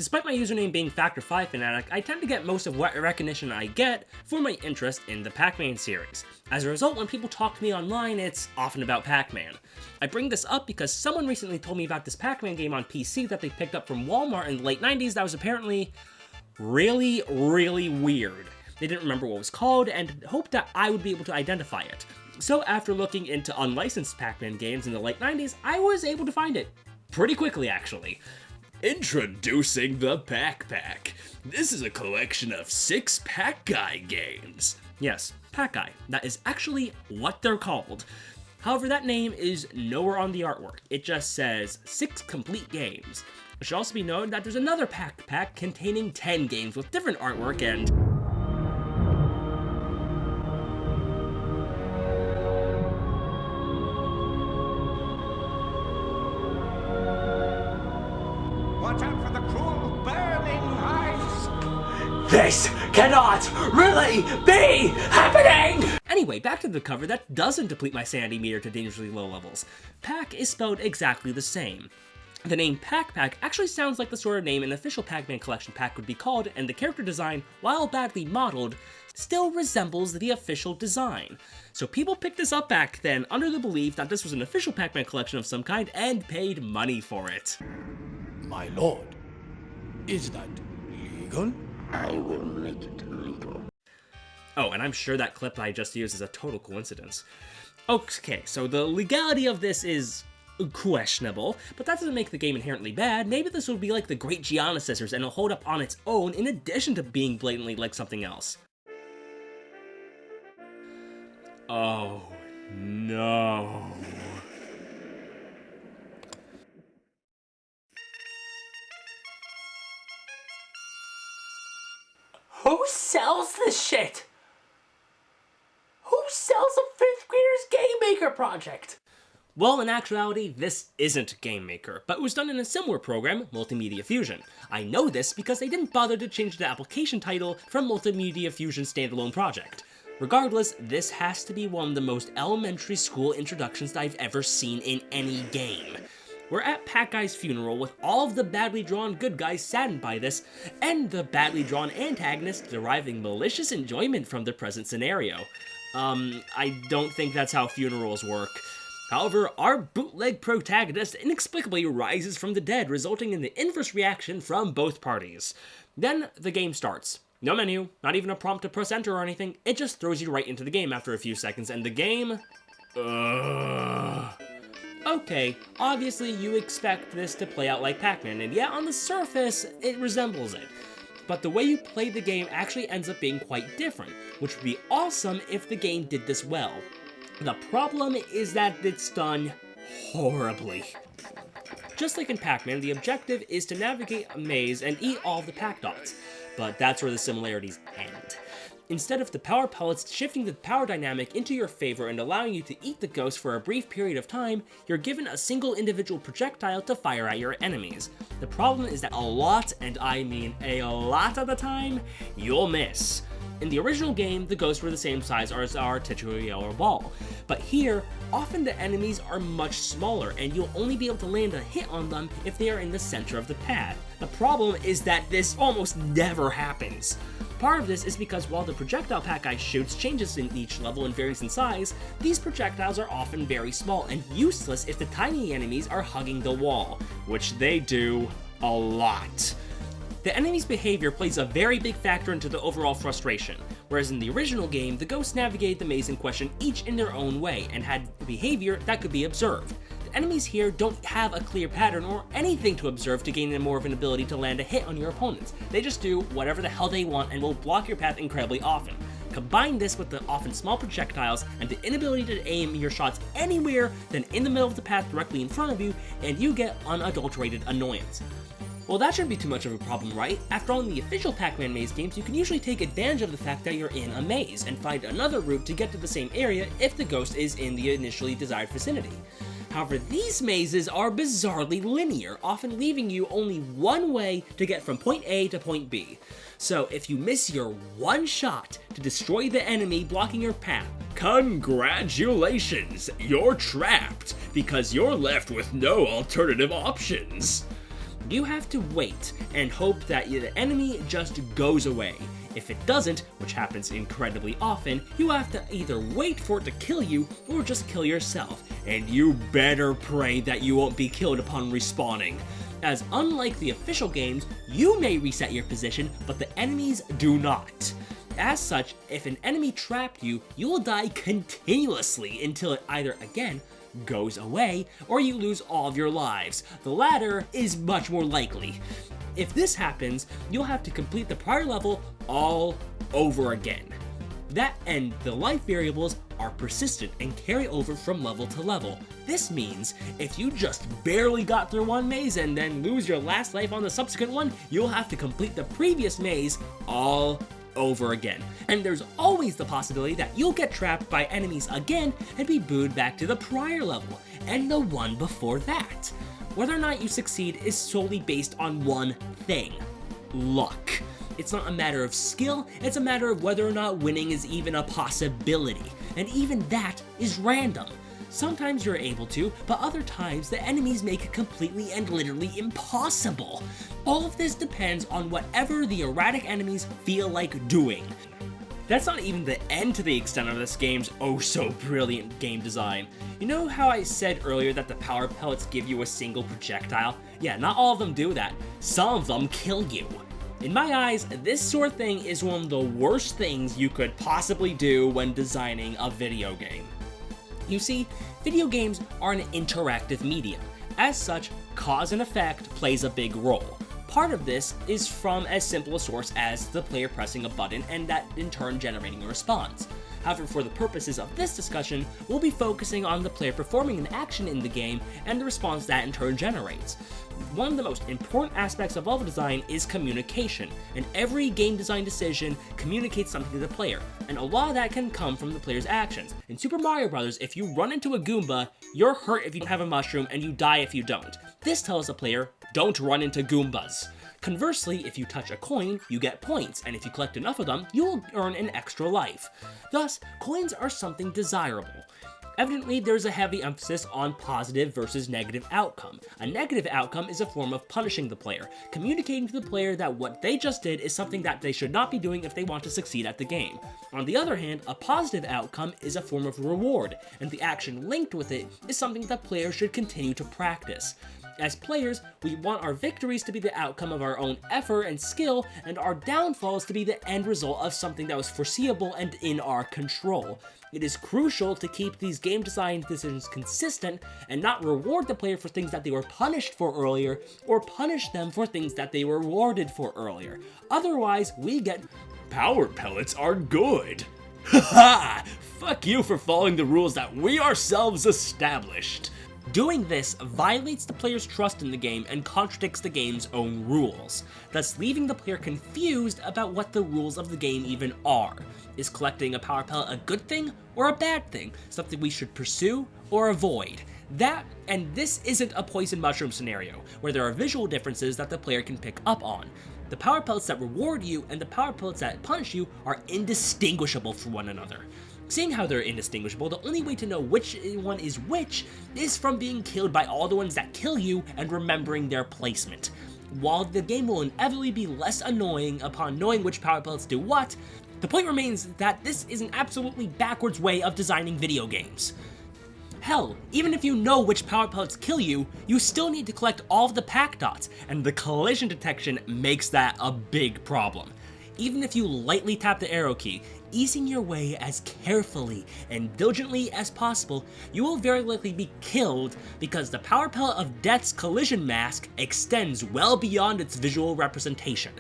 Despite my username being Factor5Fanatic, I tend to get most of what recognition I get for my interest in the Pac-Man series. As a result, when people talk to me online, it's often about Pac-Man. I bring this up because someone recently told me about this Pac-Man game on PC that they picked up from Walmart in the late 90s that was apparently really weird. They didn't remember what it was called and hoped that I would be able to identify it. So after looking into unlicensed Pac-Man games in the late 90s, I was able to find it. Pretty quickly, actually. Introducing the Pac-Pack. This is a collection of 6 Pac-Guy games. Yes, Pac-Guy. That is actually what they're called. However, that name is nowhere on the artwork. It just says 6 complete games. It should also be noted that there's another Pac-Pack containing 10 games with different artwork and... Watch out for the cruel burning ice! This cannot really be happening! Anyway, back to the cover that doesn't deplete my sanity meter to dangerously low levels. Pac is spelled exactly the same. The name Pac-Pack actually sounds like the sort of name an official Pac-Man collection pack would be called, and the character design, while badly modeled, still resembles the official design. So people picked this up back then under the belief that this was an official Pac-Man collection of some kind and paid money for it. My lord, is that legal? I will make it legal. Oh, and I'm sure that clip I just used is a total coincidence. Okay, so the legality of this is questionable, but that doesn't make the game inherently bad. Maybe this would be like the Great Gianna Sisters and it'll hold up on its own in addition to being blatantly like something else. Oh, no. Who sells this shit? Who sells a 5th grader's Game Maker project? Well, in actuality, this isn't Game Maker, but it was done in a similar program, Multimedia Fusion. I know this because they didn't bother to change the application title from Multimedia Fusion Standalone Project. Regardless, this has to be one of the most elementary school introductions that I've ever seen in any game. We're at Pac-Guy's funeral with all of the badly drawn good guys saddened by this, and the badly drawn antagonist deriving malicious enjoyment from the present scenario. I don't think that's how funerals work. However, our bootleg protagonist inexplicably rises from the dead, resulting in the inverse reaction from both parties. Then the game starts. No menu, not even a prompt to press enter or anything, it just throws you right into the game after a few seconds, and the game... Okay, obviously you expect this to play out like Pac-Man, and yeah, on the surface, it resembles it. But the way you play the game actually ends up being quite different, which would be awesome if the game did this well. The problem is that it's done horribly. Just like in Pac-Man, the objective is to navigate a maze and eat all of the Pac dots, but that's where the similarities end. Instead of the power pellets shifting the power dynamic into your favor and allowing you to eat the ghost for a brief period of time, you're given a single individual projectile to fire at your enemies. The problem is that a lot, and I mean a lot of the time, you'll miss. In the original game, the ghosts were the same size as our titular yellow ball, but here, often the enemies are much smaller and you'll only be able to land a hit on them if they are in the center of the pad. The problem is that this almost never happens. Part of this is because while the projectile Pac-Guy shoots changes in each level and varies in size, these projectiles are often very small and useless if the tiny enemies are hugging the wall, which they do a lot. The enemy's behavior plays a very big factor into the overall frustration, whereas in the original game, the ghosts navigated the maze in question each in their own way and had behavior that could be observed. The enemies here don't have a clear pattern or anything to observe to gain more of an ability to land a hit on your opponents. They just do whatever the hell they want and will block your path incredibly often. Combine this with the often small projectiles and the inability to aim your shots anywhere than in the middle of the path directly in front of you, and you get unadulterated annoyance. Well, that shouldn't be too much of a problem, right? After all, in the official Pac-Man maze games, you can usually take advantage of the fact that you're in a maze and find another route to get to the same area if the ghost is in the initially desired vicinity. However, these mazes are bizarrely linear, often leaving you only one way to get from point A to point B. So if you miss your one shot to destroy the enemy blocking your path, congratulations, you're trapped because you're left with no alternative options. You have to wait and hope that the enemy just goes away. If it doesn't, which happens incredibly often, you have to either wait for it to kill you or just kill yourself, and you better pray that you won't be killed upon respawning. As unlike the official games, you may reset your position, but the enemies do not. As such, if an enemy trapped you, you will die continuously until it either, again, goes away, or you lose all of your lives. The latter is much more likely. If this happens, you'll have to complete the prior level all over again. That and the life variables are persistent and carry over from level to level. This means if you just barely got through one maze and then lose your last life on the subsequent one, you'll have to complete the previous maze all over again. And there's always the possibility that you'll get trapped by enemies again and be booed back to the prior level and the one before that. Whether or not you succeed is solely based on one thing: luck. It's not a matter of skill, it's a matter of whether or not winning is even a possibility, and even that is random. Sometimes you're able to, but other times the enemies make it completely and literally impossible. All of this depends on whatever the erratic enemies feel like doing. That's not even the end to the extent of this game's oh so brilliant game design. You know how I said earlier that the power pellets give you a single projectile? Yeah, not all of them do that. Some of them kill you. In my eyes, this sort of thing is one of the worst things you could possibly do when designing a video game. You see, video games are an interactive medium. As such, cause and effect plays a big role. Part of this is from as simple a source as the player pressing a button and that in turn generating a response. However, for the purposes of this discussion, we'll be focusing on the player performing an action in the game and the response that in turn generates. One of the most important aspects of level design is communication, and every game design decision communicates something to the player, and a lot of that can come from the player's actions. In Super Mario Bros., if you run into a Goomba, you're hurt if you don't have a mushroom, and you die if you don't. This tells the player, don't run into Goombas. Conversely, if you touch a coin, you get points, and if you collect enough of them, you'll earn an extra life. Thus, coins are something desirable. Evidently, there's a heavy emphasis on positive versus negative outcome. A negative outcome is a form of punishing the player, communicating to the player that what they just did is something that they should not be doing if they want to succeed at the game. On the other hand, a positive outcome is a form of reward, and the action linked with it is something that players should continue to practice. As players, we want our victories to be the outcome of our own effort and skill, and our downfalls to be the end result of something that was foreseeable and in our control. It is crucial to keep these game design decisions consistent and not reward the player for things that they were punished for earlier, or punish them for things that they were rewarded for earlier. Otherwise, we get power pellets are good. Haha! Fuck you for following the rules that we ourselves established. Doing this violates the player's trust in the game and contradicts the game's own rules, thus leaving the player confused about what the rules of the game even are. Is collecting a power pellet a good thing or a bad thing, something we should pursue or avoid? That, and this isn't a poison mushroom scenario, where there are visual differences that the player can pick up on. The power pellets that reward you and the power pellets that punish you are indistinguishable from one another. Seeing how they're indistinguishable, the only way to know which one is which is from being killed by all the ones that kill you and remembering their placement. While the game will inevitably be less annoying upon knowing which power pellets do what, the point remains that this is an absolutely backwards way of designing video games. Hell, even if you know which power pellets kill you, you still need to collect all of the pack dots, and the collision detection makes that a big problem. Even if you lightly tap the arrow key, easing your way as carefully and diligently as possible, you will very likely be killed because the power pellet of Death's collision mask extends well beyond its visual representation.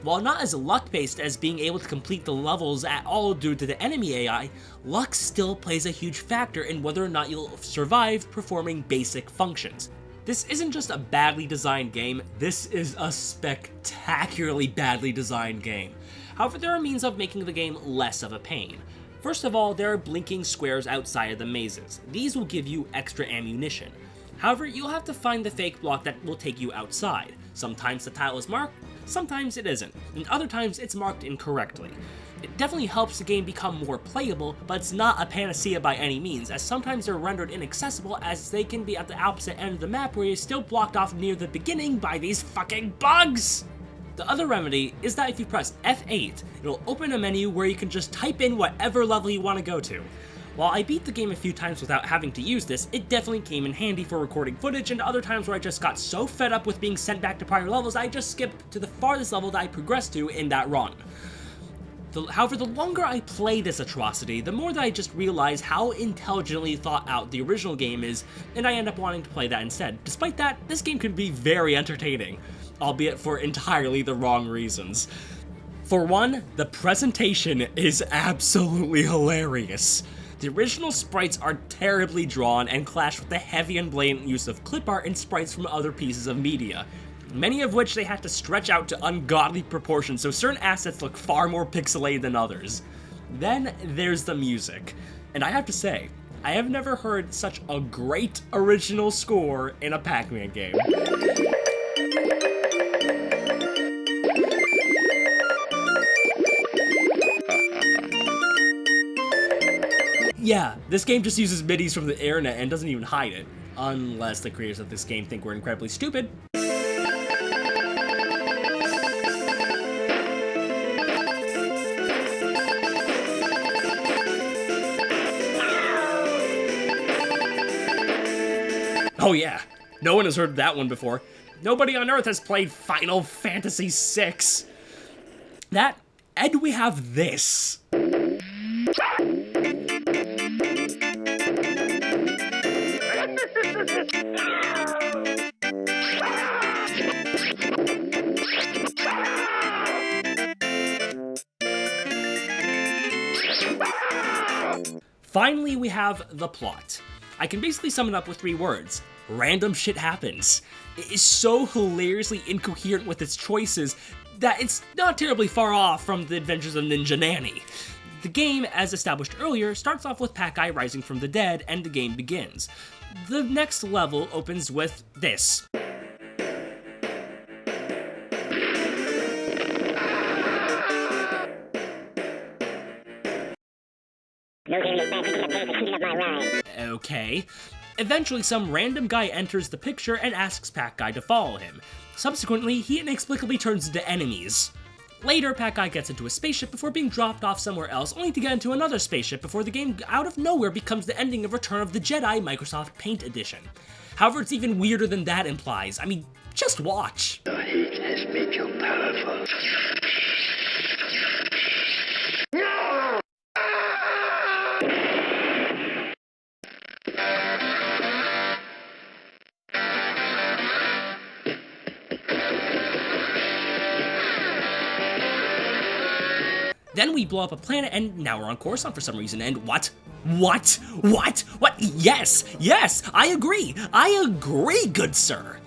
While not as luck-based as being able to complete the levels at all due to the enemy AI, luck still plays a huge factor in whether or not you'll survive performing basic functions. This isn't just a badly designed game, this is a spectacularly badly designed game. However, there are means of making the game less of a pain. First of all, there are blinking squares outside of the mazes. These will give you extra ammunition. However, you'll have to find the fake block that will take you outside. Sometimes the tile is marked, sometimes it isn't, and other times it's marked incorrectly. It definitely helps the game become more playable, but it's not a panacea by any means, as sometimes they're rendered inaccessible as they can be at the opposite end of the map where you're still blocked off near the beginning by these fucking bugs! The other remedy is that if you press F8, it'll open a menu where you can just type in whatever level you want to go to. While I beat the game a few times without having to use this, it definitely came in handy for recording footage, and other times where I just got so fed up with being sent back to prior levels, I just skipped to the farthest level that I progressed to in that run. However, the longer I play this atrocity, the more that I just realize how intelligently thought out the original game is, and I end up wanting to play that instead. Despite that, this game can be very entertaining, albeit for entirely the wrong reasons. For one, the presentation is absolutely hilarious. The original sprites are terribly drawn and clash with the heavy and blatant use of clip art and sprites from other pieces of media, many of which they had to stretch out to ungodly proportions, so certain assets look far more pixelated than others. Then there's the music, and I have to say, I have never heard such a great original score in a Pac-Man game. Yeah, this game just uses midis from the internet and doesn't even hide it. Unless the creators of this game think we're incredibly stupid. Oh yeah, no one has heard that one before. Nobody on Earth has played Final Fantasy VI. That, and we have this. Finally, we have the plot. I can basically sum it up with 3 words. Random shit happens. It is so hilariously incoherent with its choices that it's not terribly far off from the Adventures of Ninja Nanny. The game, as established earlier, starts off with Pac-Guy rising from the dead, and the game begins. The next level opens with this. Okay. Eventually, some random guy enters the picture and asks Pac-Guy to follow him. Subsequently, he inexplicably turns into enemies. Later, Pac-Guy gets into a spaceship before being dropped off somewhere else, only to get into another spaceship before the game out of nowhere becomes the ending of Return of the Jedi Microsoft Paint Edition. However, it's even weirder than that implies. I mean, just watch. The heat has made you powerful. Then we blow up a planet, and now we're on Coruscant for some reason, and what? Yes, I agree, good sir.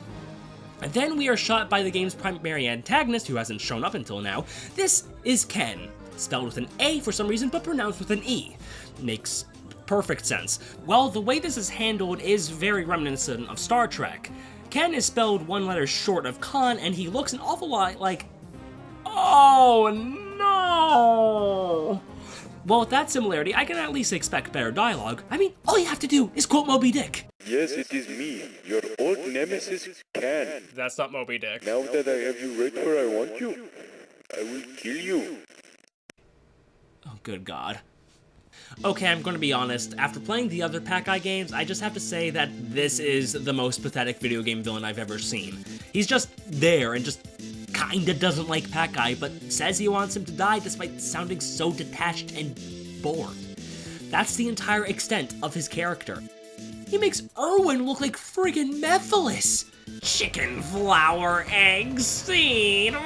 And then we are shot by the game's primary antagonist, who hasn't shown up until now. This is Ken, spelled with an A for some reason, but pronounced with an E. Makes perfect sense. Well, the way this is handled is very reminiscent of Star Trek. Ken is spelled 1 letter short of Khan, and he looks an awful lot like... Oh, no! Well, with that similarity, I can at least expect better dialogue. I mean, all you have to do is quote Moby Dick. Yes, it is me, your old nemesis, Ken. That's not Moby Dick. Now that I have you right where I want you, I will kill you. Oh, good God. Okay, I'm gonna be honest, after playing the other Pac-Guy games, I just have to say that this is the most pathetic video game villain I've ever seen. He's just there and just kinda doesn't like Pac-Guy, but says he wants him to die despite sounding so detached and bored. That's the entire extent of his character. He makes Erwin look like friggin' Mephiles. Chicken, flour, egg, seed.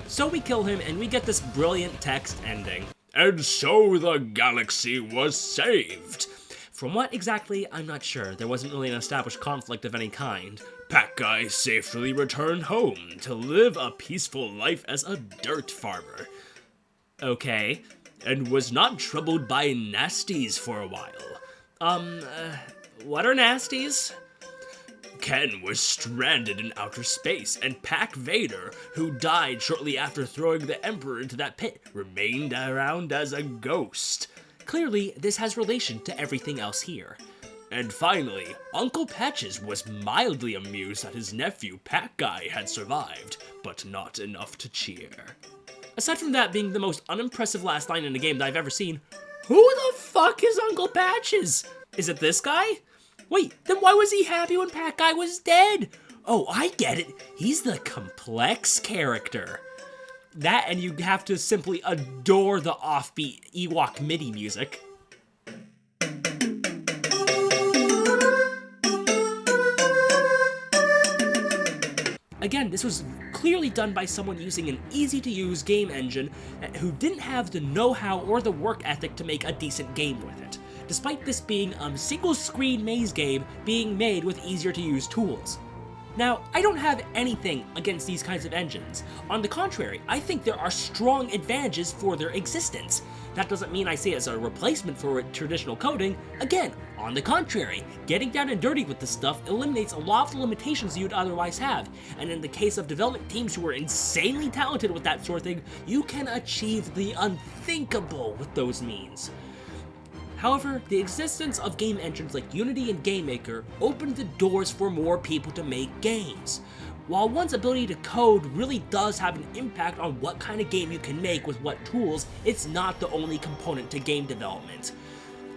So we kill him and we get this brilliant text ending. And so the galaxy was saved. From what exactly, I'm not sure. There wasn't really an established conflict of any kind. Pac-Guy safely returned home to live a peaceful life as a dirt farmer. Okay, and was not troubled by nasties for a while. What are nasties? Ken was stranded in outer space, and Pac Vader, who died shortly after throwing the Emperor into that pit, remained around as a ghost. Clearly, this has relation to everything else here. And finally, Uncle Patches was mildly amused that his nephew Pac-Guy had survived, but not enough to cheer. Aside from that being the most unimpressive last line in a game that I've ever seen, who the fuck is Uncle Patches? Is it this guy? Wait, then why was he happy when Pac-Guy was dead? Oh, I get it. He's the complex character. That, and you have to simply adore the offbeat Ewok MIDI music. Again, this was clearly done by someone using an easy-to-use game engine who didn't have the know-how or the work ethic to make a decent game with it, despite this being a single-screen maze game being made with easier-to-use tools. Now, I don't have anything against these kinds of engines. On the contrary, I think there are strong advantages for their existence. That doesn't mean I say it's a replacement for traditional coding. Again, on the contrary, getting down and dirty with this stuff eliminates a lot of the limitations you'd otherwise have, and in the case of development teams who are insanely talented with that sort of thing, you can achieve the unthinkable with those means. However, the existence of game engines like Unity and GameMaker opened the doors for more people to make games. While one's ability to code really does have an impact on what kind of game you can make with what tools, it's not the only component to game development.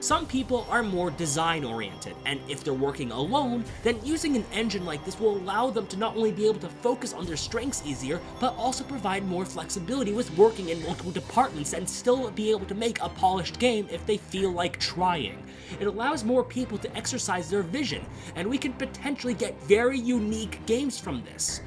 Some people are more design-oriented, and if they're working alone, then using an engine like this will allow them to not only be able to focus on their strengths easier, but also provide more flexibility with working in multiple departments and still be able to make a polished game if they feel like trying. It allows more people to exercise their vision, and we can potentially get very unique games from this.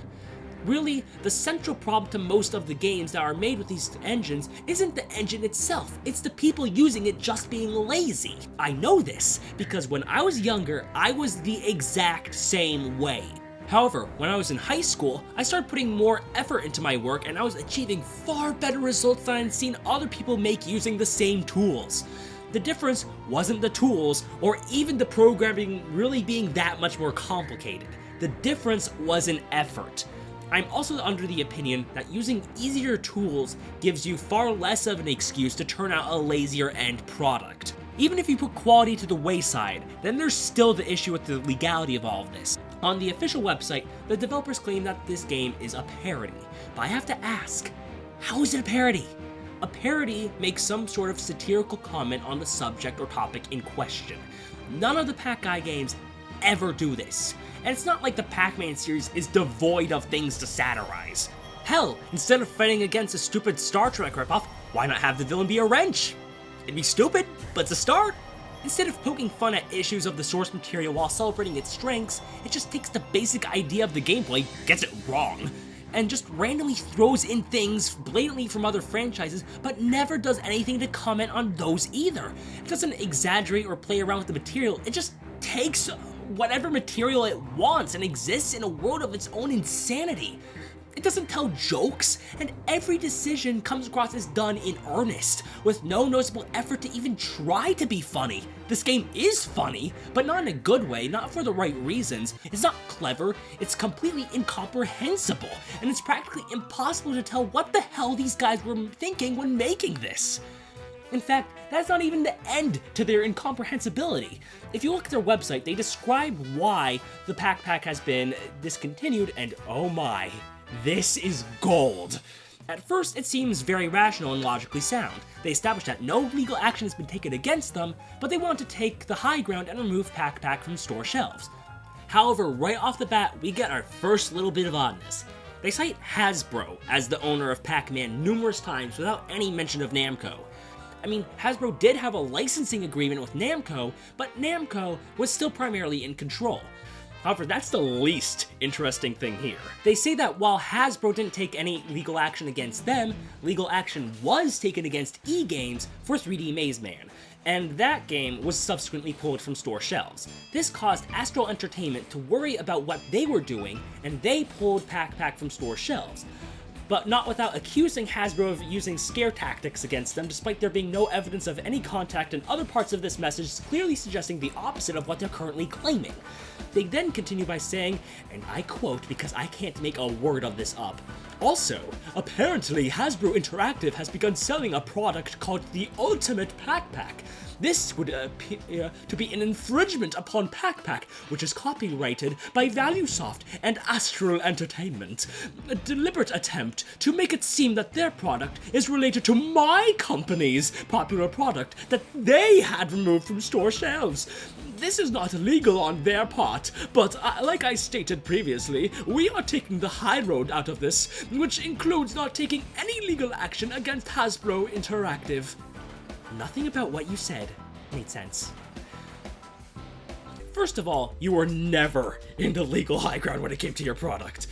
Really, the central problem to most of the games that are made with these engines isn't the engine itself, it's the people using it just being lazy. I know this, because when I was younger, I was the exact same way. However, when I was in high school, I started putting more effort into my work and I was achieving far better results than I'd seen other people make using the same tools. The difference wasn't the tools, or even the programming really being that much more complicated. The difference was in effort. I'm also under the opinion that using easier tools gives you far less of an excuse to turn out a lazier end product. Even if you put quality to the wayside, then there's still the issue with the legality of all of this. On the official website, the developers claim that this game is a parody, but I have to ask, how is it a parody? A parody makes some sort of satirical comment on the subject or topic in question. None of the Pac-Guy games ever do this. And it's not like the Pac-Man series is devoid of things to satirize. Hell, instead of fighting against a stupid Star Trek ripoff, why not have the villain be a wrench? It'd be stupid, but it's a start. Instead of poking fun at issues of the source material while celebrating its strengths, it just takes the basic idea of the gameplay, gets it wrong, and just randomly throws in things blatantly from other franchises, but never does anything to comment on those either. It doesn't exaggerate or play around with the material, it just takes whatever material it wants and exists in a world of its own insanity. It doesn't tell jokes, and every decision comes across as done in earnest, with no noticeable effort to even try to be funny. This game is funny, but not in a good way, not for the right reasons. It's not clever, it's completely incomprehensible, and it's practically impossible to tell what the hell these guys were thinking when making this. In fact, that's not even the end to their incomprehensibility. If you look at their website, they describe why the Pac-Pack has been discontinued, and oh my, this is gold. At first, it seems very rational and logically sound. They establish that no legal action has been taken against them, but they want to take the high ground and remove Pac-Pack from store shelves. However, right off the bat, we get our first little bit of oddness. They cite Hasbro as the owner of Pac-Man numerous times without any mention of Namco. I mean, Hasbro did have a licensing agreement with Namco, but Namco was still primarily in control. However, that's the least interesting thing here. They say that while Hasbro didn't take any legal action against them, legal action was taken against E-Games for 3D Maze Man, and that game was subsequently pulled from store shelves. This caused Astral Entertainment to worry about what they were doing, and they pulled Pac-Pack from store shelves. but not without accusing Hasbro of using scare tactics against them, despite there being no evidence of any contact, and other parts of this message clearly suggesting the opposite of what they're currently claiming. They then continue by saying, and I quote because I can't make a word of this up, "Also, apparently Hasbro Interactive has begun selling a product called the Ultimate Pac-Pack. This would appear to be an infringement upon Pac-Pack, which is copyrighted by ValueSoft and Astral Entertainment. A deliberate attempt to make it seem that their product is related to my company's popular product that they had removed from store shelves. This is not illegal on their part, but like I stated previously, we are taking the high road out of this, which includes not taking any legal action against Hasbro Interactive." Nothing about what you said made sense. First of all, you were never in the legal high ground when it came to your product.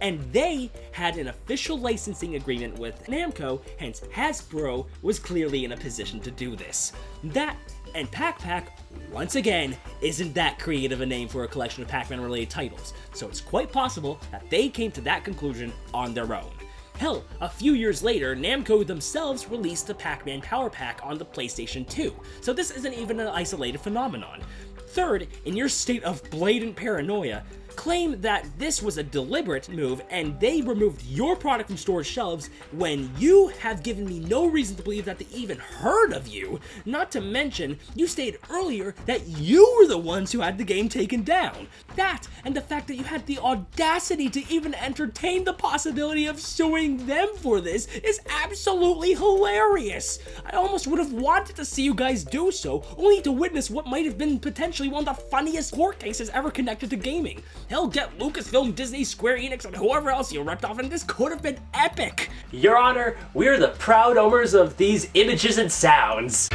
And they had an official licensing agreement with Namco, hence Hasbro was clearly in a position to do this. That and Pac-Pack, once again, isn't that creative a name for a collection of Pac-Man related titles, so it's quite possible that they came to that conclusion on their own. Hell, a few years later, Namco themselves released the Pac-Man Power Pack on the PlayStation 2, so this isn't even an isolated phenomenon. Third, in your state of blatant paranoia, claim that this was a deliberate move and they removed your product from store shelves when you have given me no reason to believe that they even heard of you. Not to mention, you stated earlier that you were the ones who had the game taken down. That, and the fact that you had the audacity to even entertain the possibility of suing them for this, is absolutely hilarious. I almost would have wanted to see you guys do so, only to witness what might have been potentially one of the funniest court cases ever connected to gaming. Hell, get Lucasfilm, Disney, Square Enix, and whoever else you ripped off, and this could have been epic! Your Honor, we're the proud owners of these images and sounds.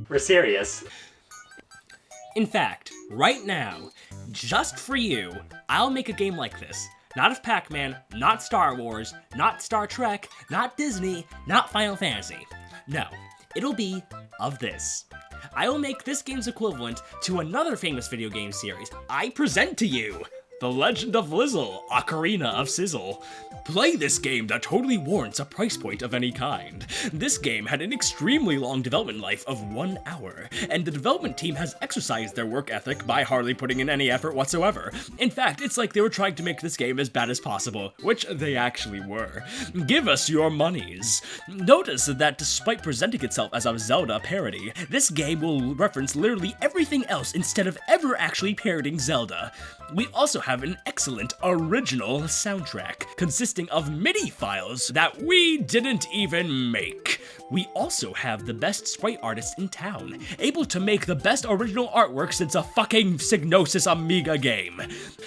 We're serious. In fact, right now, just for you, I'll make a game like this. Not of Pac-Man, not Star Wars, not Star Trek, not Disney, not Final Fantasy. No, it'll be of this. I will make this game's equivalent to another famous video game series. I present to you The Legend of Lizzle, Ocarina of Sizzle. Play this game that totally warrants a price point of any kind. This game had an extremely long development life of 1 hour, and the development team has exercised their work ethic by hardly putting in any effort whatsoever. In fact, it's like they were trying to make this game as bad as possible, which they actually were. Give us your monies. Notice that despite presenting itself as a Zelda parody, this game will reference literally everything else instead of ever actually parodying Zelda. We also have an excellent original soundtrack, consisting of MIDI files that we didn't even make. We also have the best sprite artists in town, able to make the best original artwork since a fucking Psygnosis Amiga game.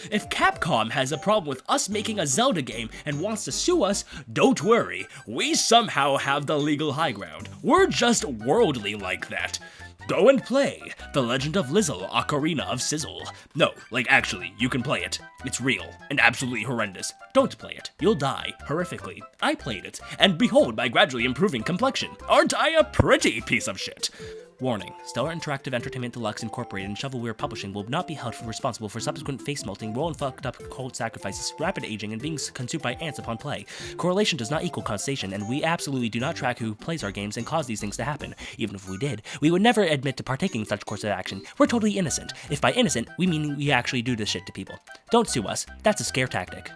If Capcom has a problem with us making a Zelda game and wants to sue us, don't worry, we somehow have the legal high ground. We're just worldly like that. Go and play The Legend of Lizzle, Ocarina of Sizzle. No, like actually, you can play it. It's real and absolutely horrendous. Don't play it. You'll die horrifically. I played it, and behold my gradually improving complexion. Aren't I a pretty piece of shit? Warning, Stellar Interactive Entertainment Deluxe Incorporated and Shovelware Publishing will not be held responsible for subsequent face melting, roll and fucked up cold sacrifices, rapid aging, and being consumed by ants upon play. Correlation does not equal causation, and we absolutely do not track who plays our games and cause these things to happen. Even if we did, we would never admit to partaking in such course of action. We're totally innocent. If by innocent, we mean we actually do this shit to people. Don't sue us. That's a scare tactic.